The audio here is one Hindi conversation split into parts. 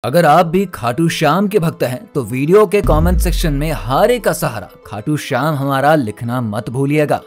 अगर आप भी खाटू श्याम के भक्त हैं तो वीडियो के कमेंट सेक्शन में हारे का सहारा खाटू श्याम हमारा लिखना मत भूलिएगा।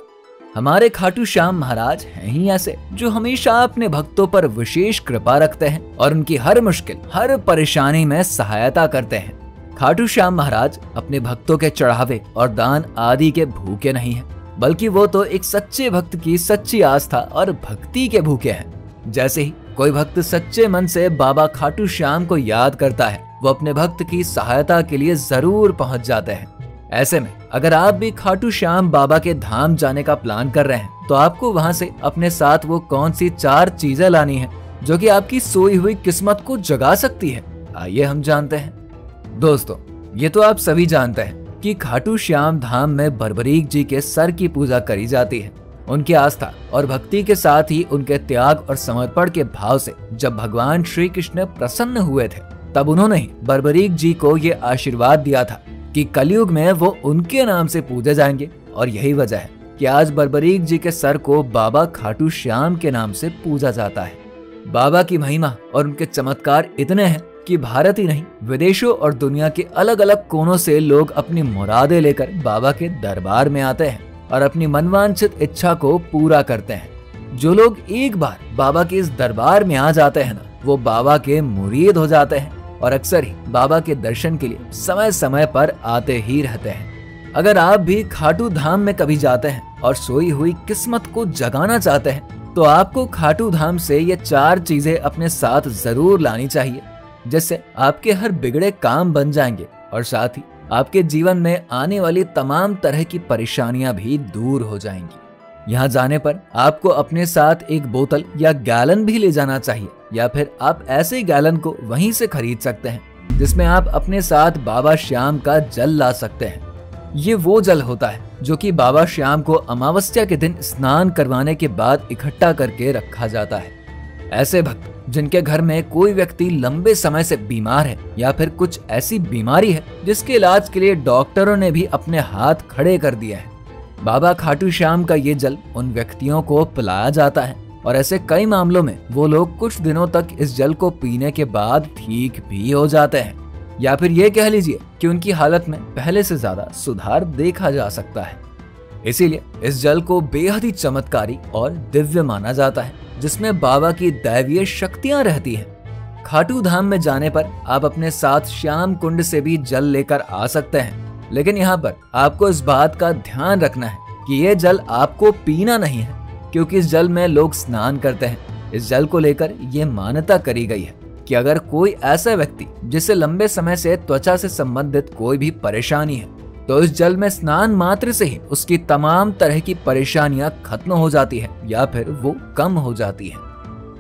हमारे खाटू श्याम महाराज हैं ही ऐसे जो हमेशा अपने भक्तों पर विशेष कृपा रखते हैं और उनकी हर मुश्किल हर परेशानी में सहायता करते हैं। खाटू श्याम महाराज अपने भक्तों के चढ़ावे और दान आदि के भूखे नहीं हैं, बल्कि वो तो एक सच्चे भक्त की सच्ची आस्था और भक्ति के भूखे हैं। जैसे ही कोई भक्त सच्चे मन से बाबा खाटू श्याम को याद करता है, वो अपने भक्त की सहायता के लिए जरूर पहुंच जाते हैं। ऐसे में अगर आप भी खाटू श्याम बाबा के धाम जाने का प्लान कर रहे हैं तो आपको वहां से अपने साथ वो कौन सी 4 चीजें लानी है जो कि आपकी सोई हुई किस्मत को जगा सकती है, आइए हम जानते हैं। दोस्तों, ये तो आप सभी जानते हैं कि खाटू श्याम धाम में बर्बरीक जी के सर की पूजा करी जाती है। उनकी आस्था और भक्ति के साथ ही उनके त्याग और समर्पण के भाव से जब भगवान श्री कृष्ण प्रसन्न हुए थे, तब उन्होंने ही बर्बरीक जी को ये आशीर्वाद दिया था कि कलयुग में वो उनके नाम से पूजे जाएंगे। और यही वजह है कि आज बर्बरीक जी के सर को बाबा खाटू श्याम के नाम से पूजा जाता है। बाबा की महिमा और उनके चमत्कार इतने हैं कि भारत ही नहीं, विदेशों और दुनिया के अलग अलग कोनों से लोग अपनी मुरादें लेकर बाबा के दरबार में आते हैं और अपनी मनवांछित इच्छा को पूरा करते हैं। जो लोग एक बार बाबा के इस दरबार में आ जाते हैं ना, वो बाबा के मुरीद हो जाते हैं और अक्सर ही बाबा के दर्शन के लिए समय समय पर आते ही रहते हैं। अगर आप भी खाटू धाम में कभी जाते हैं और सोई हुई किस्मत को जगाना चाहते हैं तो आपको खाटू धाम से ये 4 चीजें अपने साथ जरूर लानी चाहिए, जिससे आपके हर बिगड़े काम बन जाएंगे और साथ ही आपके जीवन में आने वाली तमाम तरह की परेशानियां भी दूर हो जाएंगी। यहाँ जाने पर आपको अपने साथ एक बोतल या गैलन भी ले जाना चाहिए, या फिर आप ऐसे गैलन को वहीं से खरीद सकते हैं जिसमें आप अपने साथ बाबा श्याम का जल ला सकते हैं। ये वो जल होता है जो कि बाबा श्याम को अमावस्या के दिन स्नान करवाने के बाद इकट्ठा करके रखा जाता है। ऐसे भक्त जिनके घर में कोई व्यक्ति लंबे समय से बीमार है या फिर कुछ ऐसी बीमारी है जिसके इलाज के लिए डॉक्टरों ने भी अपने हाथ खड़े कर दिए हैं, बाबा खाटू श्याम का ये जल उन व्यक्तियों को पिलाया जाता है। और ऐसे कई मामलों में वो लोग कुछ दिनों तक इस जल को पीने के बाद ठीक भी हो जाते हैं, या फिर ये कह लीजिए कि उनकी हालत में पहले से ज्यादा सुधार देखा जा सकता है। इसीलिए इस जल को बेहद ही चमत्कारी और दिव्य माना जाता है, जिसमें बाबा की दैवीय शक्तियां रहती हैं। खाटू धाम में जाने पर आप अपने साथ श्याम कुंड से भी जल लेकर आ सकते हैं, लेकिन यहाँ पर आपको इस बात का ध्यान रखना है कि ये जल आपको पीना नहीं है, क्योंकि इस जल में लोग स्नान करते हैं। इस जल को लेकर ये मान्यता करी गई है कि अगर कोई ऐसा व्यक्ति जिसे लंबे समय से त्वचा से संबंधित कोई भी परेशानी है, तो इस जल में स्नान मात्र से ही उसकी तमाम तरह की परेशानियां खत्म हो जाती है या फिर वो कम हो जाती है।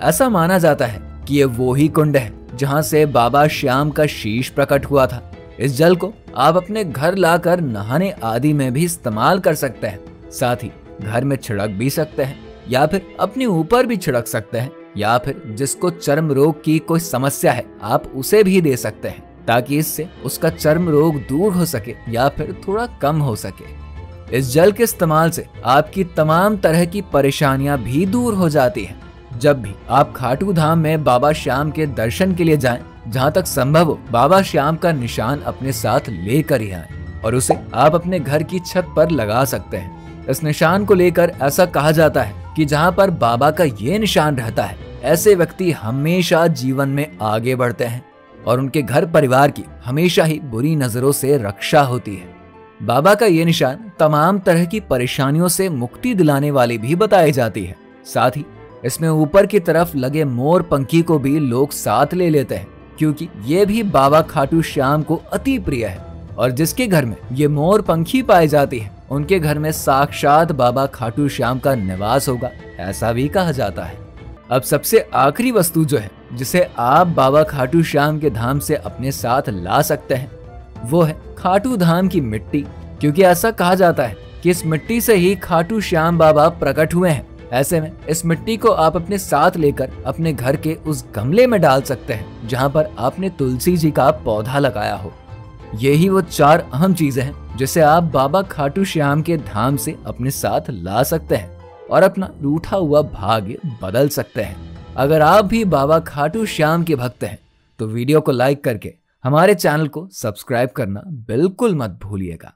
ऐसा माना जाता है कि ये वो ही कुंड है जहां से बाबा श्याम का शीश प्रकट हुआ था। इस जल को आप अपने घर लाकर नहाने आदि में भी इस्तेमाल कर सकते हैं, साथ ही घर में छिड़क भी सकते हैं या फिर अपने ऊपर भी छिड़क सकते हैं, या फिर जिसको चर्म रोग की कोई समस्या है आप उसे भी दे सकते हैं, ताकि इससे उसका चर्म रोग दूर हो सके या फिर थोड़ा कम हो सके। इस जल के इस्तेमाल से आपकी तमाम तरह की परेशानियां भी दूर हो जाती हैं। जब भी आप खाटू धाम में बाबा श्याम के दर्शन के लिए जाएं, जहां तक संभव हो बाबा श्याम का निशान अपने साथ लेकर ही आएं और उसे आप अपने घर की छत पर लगा सकते हैं। इस निशान को लेकर ऐसा कहा जाता है कि जहां पर बाबा का ये निशान रहता है, ऐसे व्यक्ति हमेशा जीवन में आगे बढ़ते हैं और उनके घर परिवार की हमेशा ही बुरी नजरों से रक्षा होती है। बाबा का ये निशान तमाम तरह की परेशानियों से मुक्ति दिलाने वाली भी बताई जाती है। साथ ही इसमें ऊपर की तरफ लगे मोर पंखी को भी लोग साथ ले लेते हैं, क्योंकि ये भी बाबा खाटू श्याम को अति प्रिय है और जिसके घर में ये मोर पंखी पाई जाती है उनके घर में साक्षात बाबा खाटू श्याम का निवास होगा, ऐसा भी कहा जाता है। अब सबसे आखिरी वस्तु जो है जिसे आप बाबा खाटू श्याम के धाम से अपने साथ ला सकते हैं, वो है खाटू धाम की मिट्टी, क्योंकि ऐसा कहा जाता है कि इस मिट्टी से ही खाटू श्याम बाबा प्रकट हुए हैं। ऐसे में इस मिट्टी को आप अपने साथ लेकर अपने घर के उस गमले में डाल सकते हैं जहां पर आपने तुलसी जी का पौधा लगाया हो। यही वो 4 अहम चीजें हैं जिसे आप बाबा खाटू श्याम के धाम से अपने साथ ला सकते हैं और अपना रूठा हुआ भाग्य बदल सकते हैं। अगर आप भी बाबा खाटू श्याम के भक्त हैं तो वीडियो को लाइक करके हमारे चैनल को सब्सक्राइब करना बिल्कुल मत भूलिएगा।